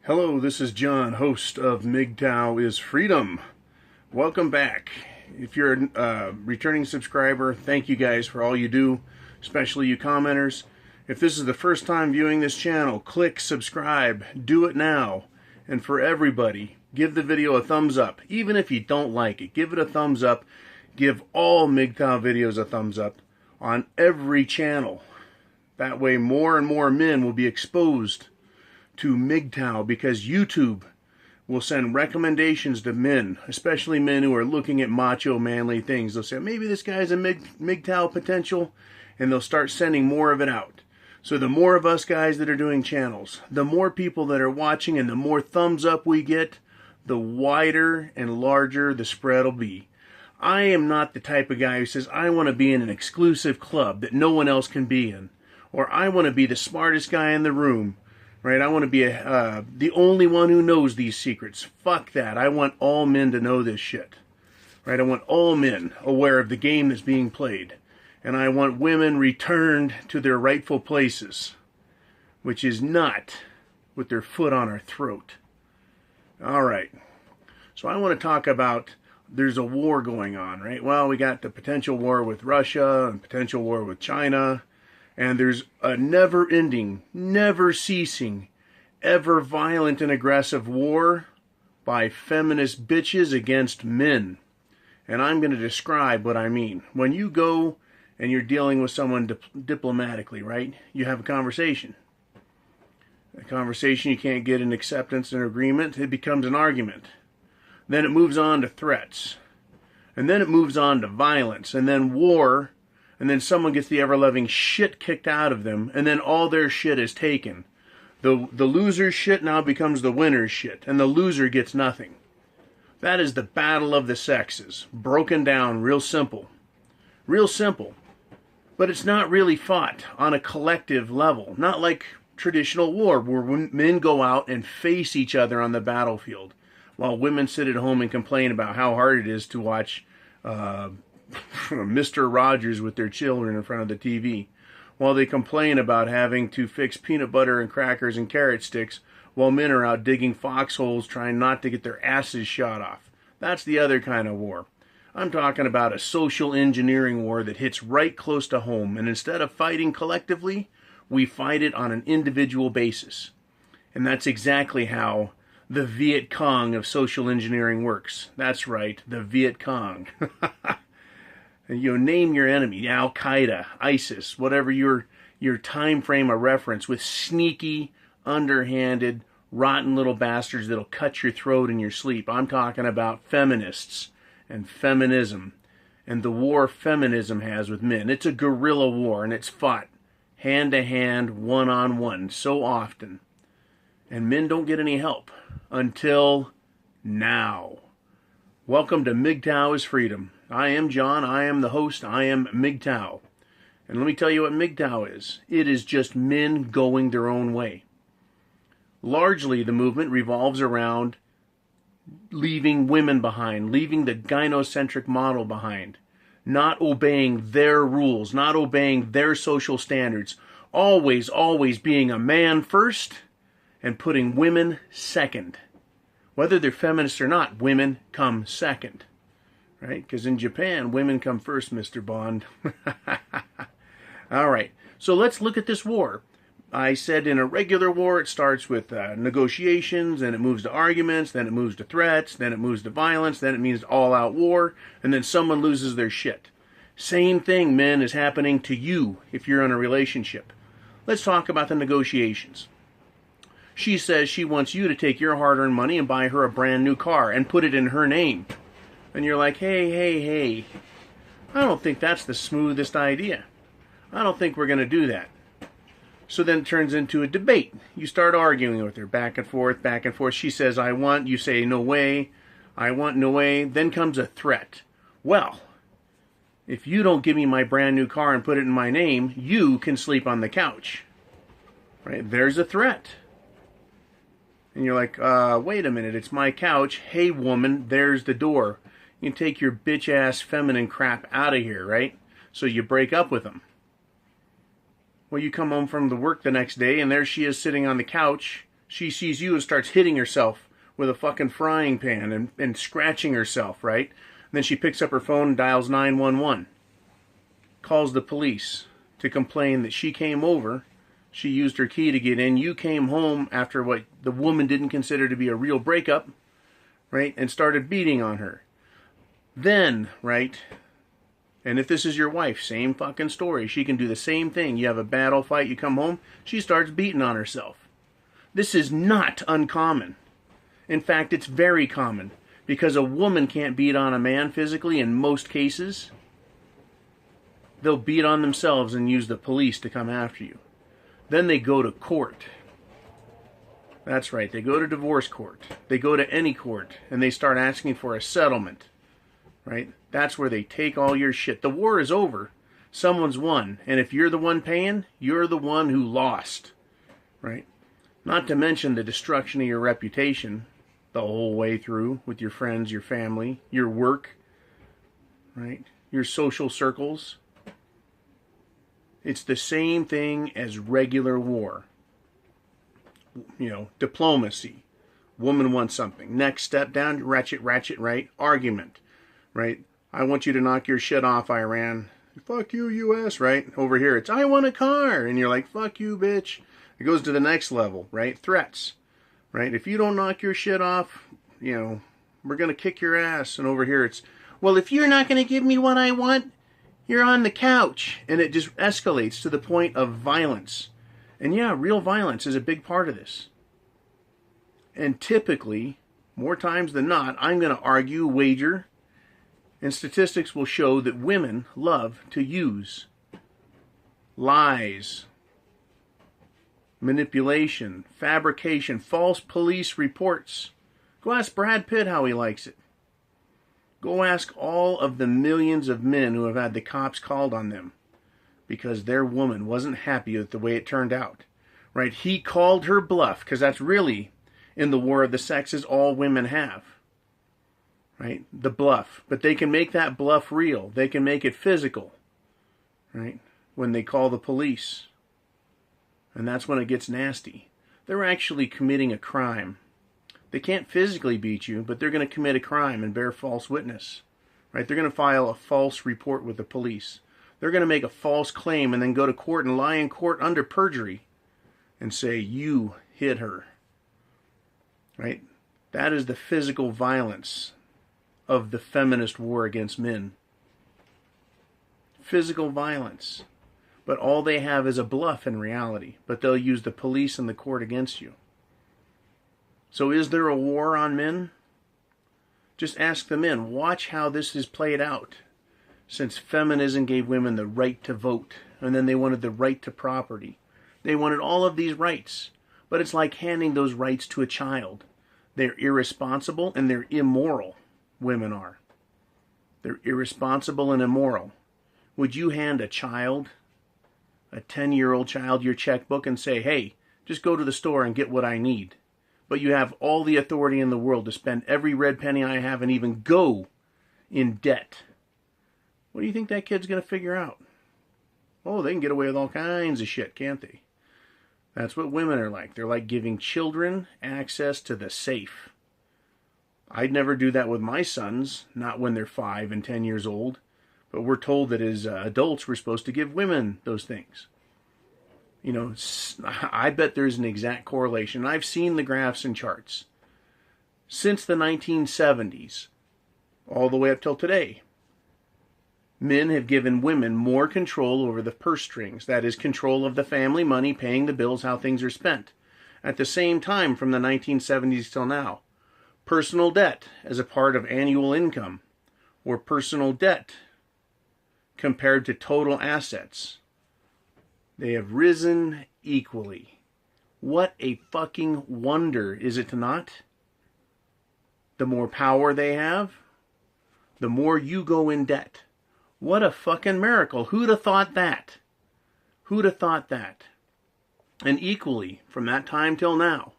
Hello, this is John, host of MGTOW is Freedom. Welcome back. If you're a returning subscriber, thank you guys for all you do, especially you commenters. If this is the first time viewing this channel, click subscribe. Do it now. And for everybody, give the video a thumbs up. Even if you don't like it, give it a thumbs up. Give all MGTOW videos a thumbs up on every channel. That way more and more men will be exposed to MGTOW, because YouTube will send recommendations to men, especially men who are looking at macho, manly things. They'll say, maybe this guy's a MGTOW potential, and they'll start sending more of it out. So the more of us guys that are doing channels, the more people that are watching, and the more thumbs up we get, the wider and larger the spread will be. I am not the type of guy who says, I want to be in an exclusive club that no one else can be in, or I want to be the smartest guy in the room. Right, I want to be the only one who knows these secrets. Fuck that. I want all men to know this shit. Right, I want all men aware of the game that's being played. And I want women returned to their rightful places, which is not with their foot on our throat. All right, so I want to talk about, there's a war going on, right? Well, we got the potential war with Russia and potential war with China. And there's a never-ending, never-ceasing, ever violent and aggressive war by feminist bitches against men. And I'm going to describe what I mean. When you go and you're dealing with someone diplomatically, right? You have a conversation. A conversation you can't get an acceptance and agreement, it becomes an argument. Then it moves on to threats. And then it moves on to violence. And then war. And then someone gets the ever-loving shit kicked out of them, and then all their shit is taken. The loser's shit now becomes the winner's shit, and the loser gets nothing. That is the battle of the sexes, broken down real simple. Real simple. But it's not really fought on a collective level, not like traditional war, where men go out and face each other on the battlefield, while women sit at home and complain about how hard it is to watch Mr. Rogers with their children in front of the TV, while they complain about having to fix peanut butter and crackers and carrot sticks while men are out digging foxholes trying not to get their asses shot off. That's the other kind of war. I'm talking about a social engineering war that hits right close to home, and instead of fighting collectively, we fight it on an individual basis. And that's exactly how the Viet Cong of social engineering works. That's right, the Viet Cong. You name your enemy, Al-Qaeda, ISIS, whatever your time frame of reference, with sneaky, underhanded, rotten little bastards that'll cut your throat in your sleep. I'm talking about feminists and feminism and the war feminism has with men. It's a guerrilla war, and it's fought hand-to-hand, one-on-one so often. And men don't get any help until now. Welcome to MGTOW is Freedom. I am John, I am the host, I am MGTOW. And let me tell you what MGTOW is. It is just men going their own way. Largely, the movement revolves around leaving women behind, leaving the gynocentric model behind, not obeying their rules, not obeying their social standards, always being a man first and putting women second. Whether they're feminists or not, women come second. Right? Because in Japan, women come first, Mr. Bond. All right. So let's look at this war. I said in a regular war, it starts with negotiations, then it moves to arguments, then it moves to threats, then it moves to violence, then it means all-out war, and then someone loses their shit. Same thing, men, is happening to you if you're in a relationship. Let's talk about the negotiations. She says she wants you to take your hard-earned money and buy her a brand new car and put it in her name. And you're like, hey, I don't think that's the smoothest idea. I don't think we're going to do that. So then it turns into a debate. You start arguing with her, back and forth, back and forth. She says, I want. You say, no way. I want, no way. Then comes a threat. Well, if you don't give me my brand new car and put it in my name, you can sleep on the couch. Right? There's a threat. And you're like, wait a minute, it's my couch. Hey, woman, there's the door. You can take your bitch-ass feminine crap out of here, right? So you break up with them. Well, you come home from the work the next day, and there she is sitting on the couch. She sees you and starts hitting herself with a fucking frying pan and scratching herself, right? And then she picks up her phone and dials 911. Calls the police to complain that she came over. She used her key to get in. You came home after what the woman didn't consider to be a real breakup, right? And started beating on her. Then, right? And if this is your wife, same fucking story. She can do the same thing. You have a battle fight, you come home, she starts beating on herself. This is not uncommon. In fact, it's very common. Because a woman can't beat on a man physically in most cases, they'll beat on themselves and use the police to come after you. Then they go to court. That's right, they go to divorce court. They go to any court, and they start asking for a settlement. Right? That's where they take all your shit. The war is over. Someone's won. And if you're the one paying, you're the one who lost. Right? Not to mention the destruction of your reputation the whole way through with your friends, your family, your work, right? Your social circles. It's the same thing as regular war. You know, diplomacy. Woman wants something. Next step down, ratchet, right? Argument. Right? I want you to knock your shit off, Iran. Fuck you, U.S., right? Over here, it's, I want a car. And you're like, fuck you, bitch. It goes to the next level, right? Threats, right? If you don't knock your shit off, you know, we're going to kick your ass. And over here, it's, well, if you're not going to give me what I want, you're on the couch. And it just escalates to the point of violence. And yeah, real violence is a big part of this. And typically, more times than not, I'm going to argue, wager, and statistics will show that women love to use lies, manipulation, fabrication, false police reports. Go ask Brad Pitt how he likes it. Go ask all of the millions of men who have had the cops called on them because their woman wasn't happy with the way it turned out. Right? He called her bluff because that's really, in the war of the sexes, all women have. Right? The bluff. But they can make that bluff real. They can make it physical. Right? When they call the police. And that's when it gets nasty. They're actually committing a crime. They can't physically beat you, but they're going to commit a crime and bear false witness. Right? They're going to file a false report with the police. They're going to make a false claim and then go to court and lie in court under perjury and say, you hit her. Right? That is the physical violence of the feminist war against men. Physical violence. But all they have is a bluff in reality. But they'll use the police and the court against you. So is there a war on men? Just ask the men. Watch how this is played out. Since feminism gave women the right to vote. And then they wanted the right to property. They wanted all of these rights. But it's like handing those rights to a child. They're irresponsible and they're immoral. Women are. They're irresponsible and immoral. Would you hand a child, a 10-year-old child, your checkbook and say, hey, just go to the store and get what I need? But you have all the authority in the world to spend every red penny I have and even go in debt. What do you think that kid's going to figure out? Oh, they can get away with all kinds of shit, can't they? That's what women are like. They're like giving children access to the safe. I'd never do that with my sons, not when they're 5 and 10 years old. But we're told that as adults, we're supposed to give women those things. You know, I bet there's an exact correlation. I've seen the graphs and charts. Since the 1970s, all the way up till today, men have given women more control over the purse strings. That is, control of the family money, paying the bills, how things are spent. At the same time, from the 1970s till now, personal debt as a part of annual income, or personal debt compared to total assets, they have risen equally. What a fucking wonder, is it not? The more power they have, the more you go in debt. What a fucking miracle. Who'd have thought that? Who'd have thought that? And equally, from that time till now,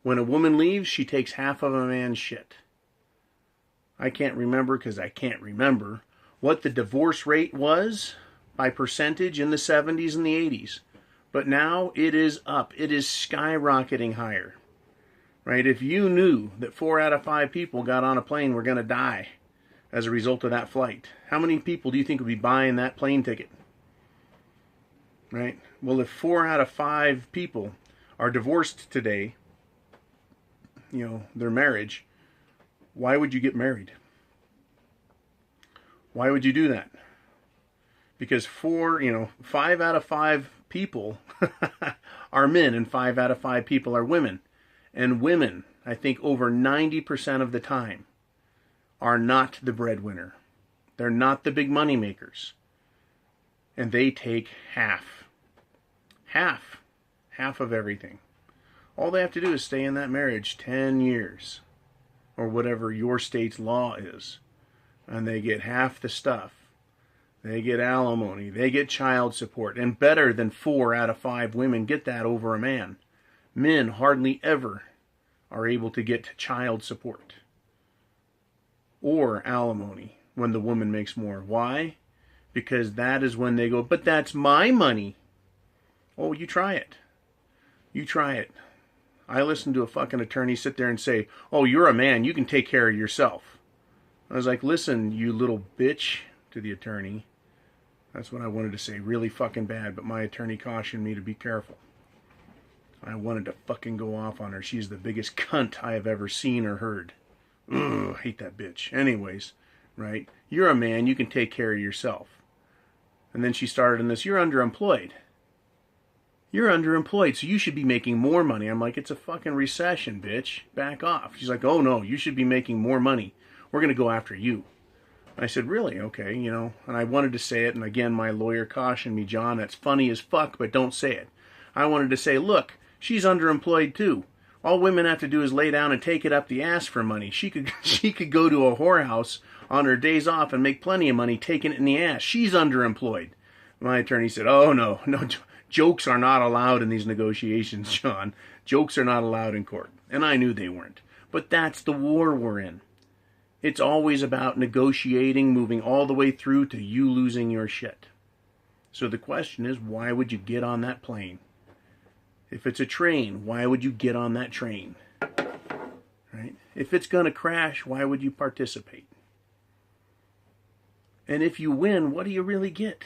when a woman leaves, she takes half of a man's shit. I can't remember, because I can't remember, what the divorce rate was by percentage in the 70s and the 80s. But now it is up. It is skyrocketing higher. Right? If you knew that 4 out of 5 people got on a plane were going to die as a result of that flight, how many people do you think would be buying that plane ticket? Right? Well, if 4 out of 5 people are divorced today, their marriage, why would you get married? Why would you do that? Because 5 out of 5 people are men and 5 out of 5 people are women. And women, I think over 90% of the time, are not the breadwinner. They're not the big money makers. And they take half of everything. All they have to do is stay in that marriage 10 years, or whatever your state's law is, and they get half the stuff. They get alimony, they get child support, and better than 4 out of 5 women get that over a man. Men hardly ever are able to get child support or alimony when the woman makes more. Why? Because that is when they go, but that's my money. Oh, you try it. You try it. I listened to a fucking attorney sit there and say, oh, you're a man, you can take care of yourself. I was like, listen, you little bitch, to the attorney. That's what I wanted to say, really fucking bad, but my attorney cautioned me to be careful. I wanted to fucking go off on her. She's the biggest cunt I have ever seen or heard. Ugh, I hate that bitch. Anyways, right? You're a man, you can take care of yourself. And then she started in this, you're underemployed. You're underemployed, so you should be making more money. I'm like, it's a fucking recession, bitch. Back off. She's like, oh no, you should be making more money. We're going to go after you. I said, really? Okay, and I wanted to say it, and again, my lawyer cautioned me, John, that's funny as fuck, but don't say it. I wanted to say, look, she's underemployed too. All women have to do is lay down and take it up the ass for money. She could go to a whorehouse on her days off and make plenty of money taking it in the ass. She's underemployed. My attorney said, oh no, jokes are not allowed in these negotiations, John. Jokes are not allowed in court. And I knew they weren't. But that's the war we're in. It's always about negotiating, moving all the way through to you losing your shit. So the question is, why would you get on that plane? If it's a train, why would you get on that train? Right? If it's going to crash, why would you participate? And if you win, what do you really get?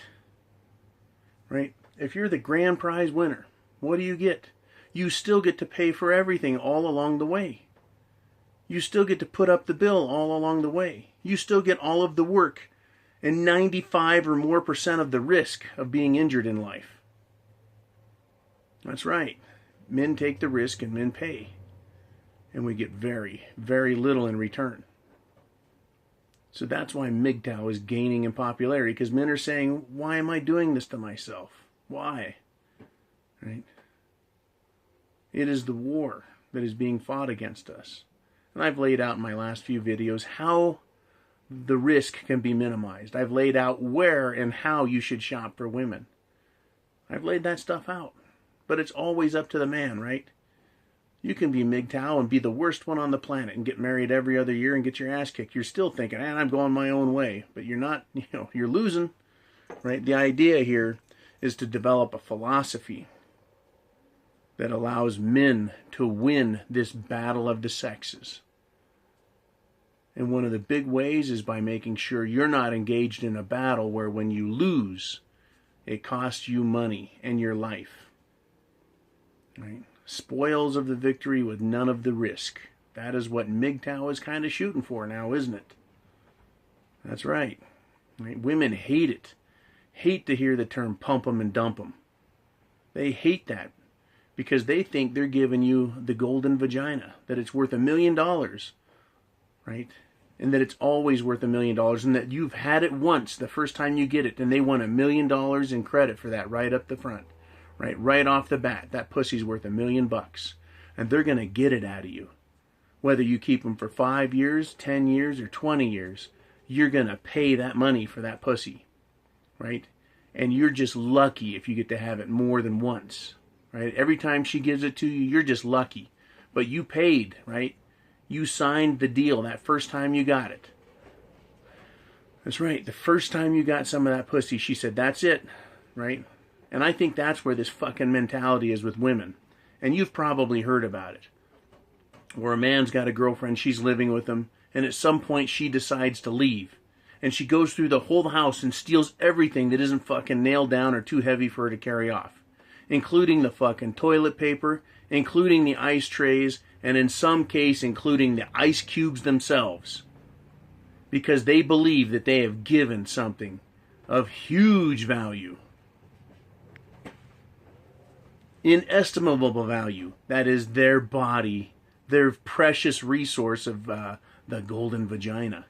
Right? If you're the grand prize winner, what do you get? You still get to pay for everything all along the way. You still get to put up the bill all along the way. You still get all of the work and 95% or more of the risk of being injured in life. That's right. Men take the risk and men pay. And we get very, very little in return. So that's why MGTOW is gaining in popularity, because men are saying, why am I doing this to myself? Why? Right? It is the war that is being fought against us. And I've laid out in my last few videos how the risk can be minimized. I've laid out where and how you should shop for women. I've laid that stuff out. But it's always up to the man, right? You can be MGTOW and be the worst one on the planet and get married every other year and get your ass kicked. You're still thinking, I'm going my own way. But you're not, you're losing, right? The idea here is to develop a philosophy that allows men to win this battle of the sexes. And one of the big ways is by making sure you're not engaged in a battle where when you lose, it costs you money and your life. Right? Spoils of the victory with none of the risk. That is what MGTOW is kind of shooting for now, isn't it? That's right. Right? Women hate it. Hate to hear the term pump 'em and dump 'em. They hate that because they think they're giving you the golden vagina, that it's worth $1 million, right? And that it's always worth $1 million, and that you've had it once the first time you get it, and they want $1 million in credit for that right up the front. Right off the bat, that pussy's worth $1 million, and they're going to get it out of you. Whether you keep them for 5 years, 10 years, or 20 years, you're going to pay that money for that pussy, right? And you're just lucky if you get to have it more than once, right? Every time she gives it to you, you're just lucky. But you paid, right? You signed the deal that first time you got it. That's right. The first time you got some of that pussy, she said, that's it, right? And I think that's where this fucking mentality is with women. And you've probably heard about it. Where a man's got a girlfriend, she's living with him, and at some point she decides to leave. And she goes through the whole house and steals everything that isn't fucking nailed down or too heavy for her to carry off. Including the fucking toilet paper, including the ice trays, and in some case including the ice cubes themselves. Because they believe that they have given something of huge value. Inestimable value. That is their body, their precious resource of the golden vagina.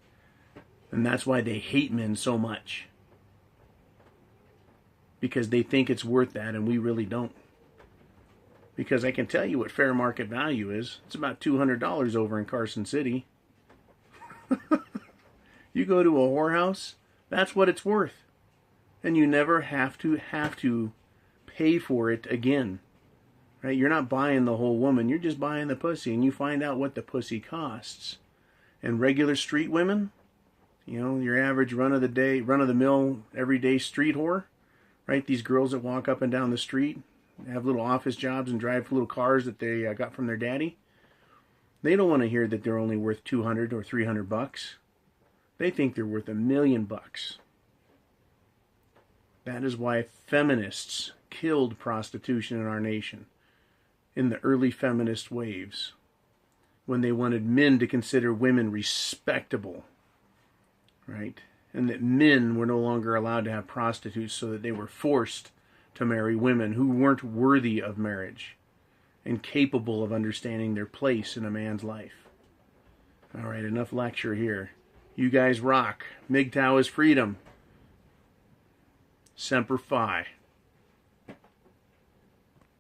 And that's why they hate men so much. Because they think it's worth that and we really don't. Because I can tell you what fair market value is. It's about $200 over in Carson City. You go to a whorehouse, that's what it's worth. And you never have to pay for it again. Right? You're not buying the whole woman, you're just buying the pussy, and you find out what the pussy costs. And regular street women, you know, your average run-of-the-mill, everyday street whore, right? These girls that walk up and down the street, have little office jobs and drive little cars that they got from their daddy. They don't want to hear that they're only worth $200 or $300. They think they're worth $1 million. That is why feminists killed prostitution in our nation in the early feminist waves, when they wanted men to consider women respectable, right? And that men were no longer allowed to have prostitutes, so that they were forced to marry women who weren't worthy of marriage and capable of understanding their place in a man's life. All right, enough lecture here. You guys rock. MGTOW is freedom. Semper Fi.